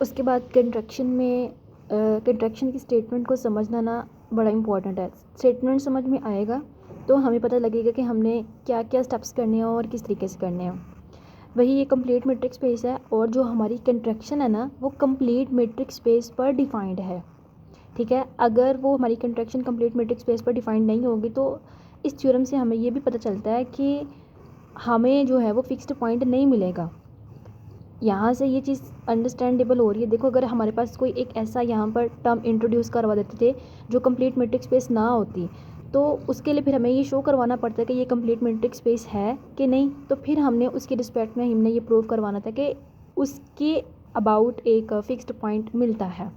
उसके बाद कंट्रैक्शन की स्टेटमेंट को समझना ना बड़ा इम्पॉर्टेंट है। स्टेटमेंट समझ में आएगा तो हमें पता लगेगा कि हमने क्या क्या स्टेप्स करने हैं और किस तरीके से करने हैं। वही ये कंप्लीट मैट्रिक स्पेस है और जो हमारी कंट्रैक्शन है ना वो कंप्लीट मैट्रिक स्पेस पर डिफाइंड है। ठीक है, अगर वो हमारी कंट्रैक्शन कंप्लीट मैट्रिक स्पेस पर डिफाइंड नहीं होगी तो इस थ्योरम से हमें ये भी पता चलता है कि हमें जो है वो फिक्स्ड पॉइंट नहीं मिलेगा। यहाँ से ये चीज़ अंडरस्टैंडेबल हो रही है। देखो, अगर हमारे पास कोई एक ऐसा यहाँ पर टर्म इंट्रोड्यूस करवा देते थे जो कंप्लीट मैट्रिक स्पेस ना होती, तो उसके लिए फिर हमें ये शो करवाना पड़ता है कि ये कंप्लीट मैट्रिक स्पेस है कि नहीं। तो फिर हमने उसके रिस्पेक्ट में हमने ये प्रूव करवाना था कि उसके अबाउट एक फिक्स्ड पॉइंट मिलता है।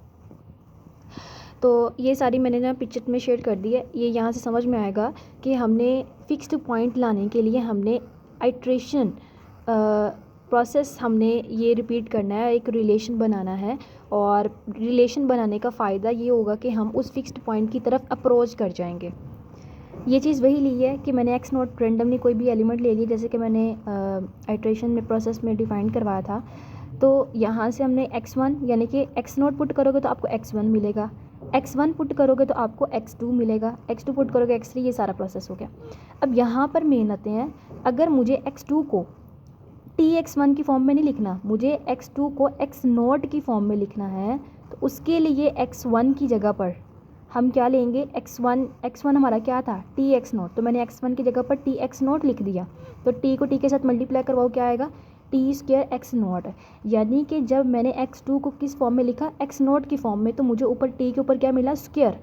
तो ये सारी मैंने ना पिक्चर में शेयर कर दी है। ये यहाँ से समझ में आएगा कि हमने फिक्स्ड पॉइंट लाने के लिए हमने आइट्रेशन प्रोसेस हमने ये रिपीट करना है, एक रिलेशन बनाना है। और रिलेशन बनाने का फ़ायदा ये होगा कि हम उस फिक्स्ड पॉइंट की तरफ अप्रोच कर जाएंगे। ये चीज़ वही ली है कि मैंने एक्स नोट रेंडमली कोई भी एलिमेंट ले लिया, जैसे कि मैंने आइट्रेशन में प्रोसेस में डिफाइन करवाया था। तो यहाँ से हमने x1 यानी कि x नोट पुट करोगे तो आपको x1 मिलेगा, x1 पुट करोगे तो आपको x2 मिलेगा, x2 पुट करोगे x3, ये सारा प्रोसेस हो गया। अब यहाँ पर मेन आते हैं, अगर मुझे x2 को tx1 की फॉर्म में नहीं लिखना, मुझे x2 को x नोट की फॉर्म में लिखना है, तो उसके लिए x1 की जगह पर हम क्या लेंगे, x1 हमारा क्या था tx नोट, तो मैंने x1 की जगह पर tx नोट लिख दिया। तो t को t के साथ मल्टीप्लाई करवाओ, क्या आएगा टी स्क्वायर एक्स नोट। यानी कि जब मैंने x2 को किस फॉर्म में लिखा, x नोट की फॉर्म में, तो मुझे ऊपर t के ऊपर क्या मिला, स्क्वायर।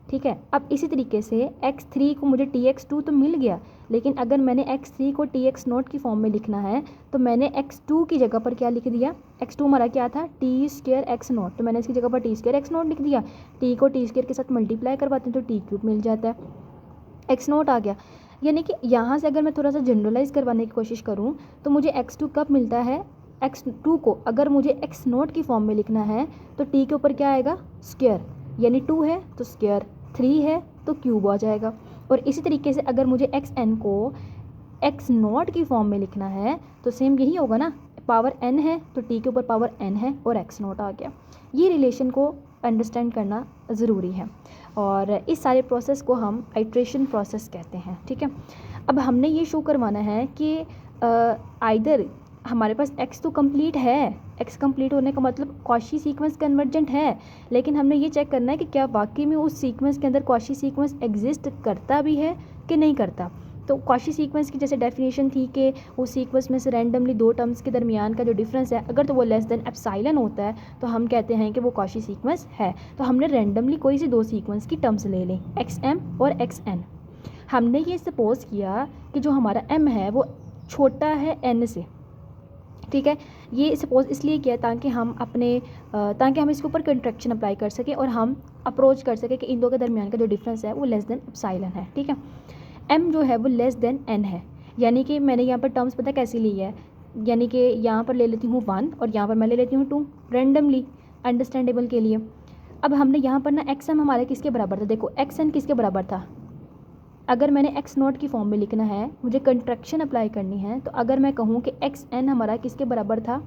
ठीक है, अब इसी तरीके से x3 को मुझे tx2 तो मिल गया, लेकिन अगर मैंने x3 को tx नोट की फॉर्म में लिखना है तो मैंने x2 की जगह पर क्या लिख दिया, x2 हमारा क्या था टी स्क्वायर एक्स नोट, तो मैंने इसकी जगह पर टी स्क्वायर एक्स नोट लिख दिया। t को टी स्क्वायर के साथ मल्टीप्लाई करवाते हैं तो टी क्यूब मिल जाता है, एक्स नोट आ गया। यानी कि यहाँ से अगर मैं थोड़ा सा जनरलाइज करवाने की कोशिश करूँ तो मुझे x2 कब मिलता है, x2 को अगर मुझे x नोट की फॉर्म में लिखना है तो t के ऊपर क्या आएगा, स्क्वायर, यानी 2 है तो स्क्वायर, 3 है तो क्यूब आ जाएगा। और इसी तरीके से अगर मुझे xn को x नोट की फॉर्म में लिखना है तो सेम यही होगा ना, पावर n है तो t के ऊपर पावर n है और x नोट आ गया। ये रिलेशन को अंडरस्टैंड करना ज़रूरी है और इस सारे प्रोसेस को हम आइट्रेशन प्रोसेस कहते हैं। ठीक है, अब हमने ये शो करवाना है कि आइदर हमारे पास x तो कंप्लीट है, x कंप्लीट होने का मतलब कॉची सीक्वेंस कन्वर्जेंट है, लेकिन हमने ये चेक करना है कि क्या वाकई में उस सीक्वेंस के अंदर कॉची सीक्वेंस एग्जिस्ट करता भी है कि नहीं करता। तो कॉची सीक्वेंस की जैसे डेफिनेशन थी कि उस सीक्वेंस में से रैंडमली दो टर्म्स के दरमियान का जो डिफरेंस है अगर तो वो लेस देन एप्सिलॉन होता है तो हम कहते हैं कि वो कॉची सीक्वेंस है। तो हमने रैंडमली कोई सी दो सीक्वेंस की टर्म्स ले लें, xm और xn। हमने ये सपोज किया कि जो हमारा m है वो छोटा है n से। ठीक है, ये सपोज इसलिए किया ताकि हम इसके ऊपर कंट्रैक्शन अप्लाई कर सकें और हम अप्रोच कर सकें कि इन दो के दरमियान का जो डिफरेंस है वो लेस देन एप्सिलॉन है। ठीक है, m जो है वो लेस देन n है, यानी कि मैंने यहाँ पर टर्म्स पता कैसे ली है, यानी कि यहाँ पर ले लेती हूँ 1 और यहाँ पर मैं ले लेती हूँ 2 रैंडमली अंडरस्टैंडेबल के लिए। अब हमने यहाँ पर ना xm हमारे किसके बराबर था, देखो xn किसके बराबर था, अगर मैंने x नोट की फॉर्म में लिखना है, मुझे कंट्रैक्शन अप्लाई करनी है, तो अगर मैं कहूँ कि xn हमारा किसके बराबर था,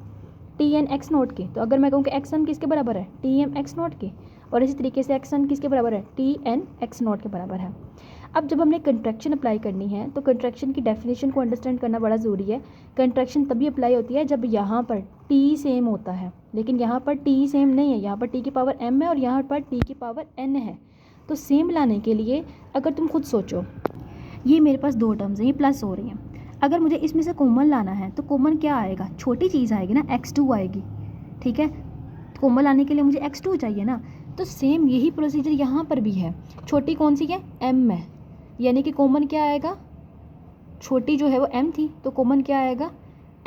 tn x नोट के, तो अगर मैं कहूँ कि xm किसके बराबर है, tm x नोट के, और इसी तरीके से xn किसके बराबर है, tn x नोट के बराबर है। अब जब हमने कंट्रैक्शन अप्लाई करनी है तो कंट्रैक्शन की डेफिनेशन को अंडरस्टैंड करना बड़ा ज़रूरी है। कंट्रैक्शन तभी अप्लाई होती है जब यहाँ पर t सेम होता है, लेकिन यहाँ पर t सेम नहीं है, यहाँ पर t की पावर m है और यहाँ पर t की पावर n है। तो सेम लाने के लिए अगर तुम खुद सोचो, ये मेरे पास दो टर्म्स हैं, ये प्लस हो रही हैं, अगर मुझे इसमें से कॉमन लाना है तो कॉमन क्या आएगा, छोटी चीज़ आएगी ना, x2 आएगी। ठीक है, कॉमन लाने के लिए मुझे x2 चाहिए ना, तो सेम यही प्रोसीजर यहाँ पर भी है। छोटी कौन सी है, m है, यानी कि कॉमन क्या आएगा, छोटी जो है वो m थी तो कॉमन क्या आएगा,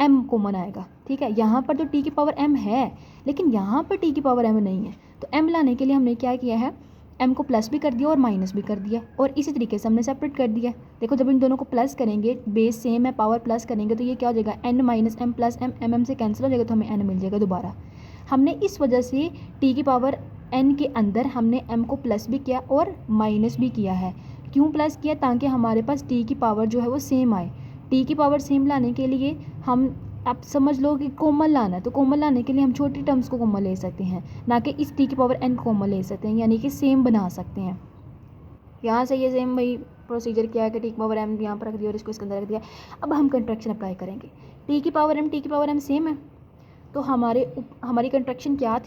m कॉमन आएगा। ठीक है, यहाँ पर तो t की पावर m है लेकिन यहाँ पर t की पावर m नहीं है, तो m लाने के लिए हमने क्या किया है, m को प्लस भी कर दिया और माइनस भी कर दिया और इसी तरीके से हमने सेपरेट कर दिया। देखो जब इन दोनों को प्लस करेंगे, बेस सेम है, पावर प्लस करेंगे तो ये क्या हो जाएगा, n minus m plus m, m से कैंसिल हो जाएगा तो हमें n मिल जाएगा दोबारा। हमने इस वजह से t की पावर n के अंदर हमने m को प्लस भी किया और माइनस भी किया है। क्यों प्लस किया, ताकि हमारे पास t की पावर जो है वो सेम आए। t की पावर सेम लाने के लिए हम आप समझ लो कि कॉमन लाना है, तो कॉमन लाने के लिए हम छोटी टर्म्स को कॉमन ले सकते हैं, ना कि इस टी की पावर n कॉमन ले सकते हैं, यानी कि सेम बना सकते हैं। यहाँ से ये सेम भाई प्रोसीजर क्या है कि टी की पावर m यहाँ पर रख दिया और इसको इसके अंदर रख दिया। अब हम कंट्रैक्शन अप्लाई करेंगे। टी की पावर m सेम है, तो हमारी कंट्रैक्शन क्या थी,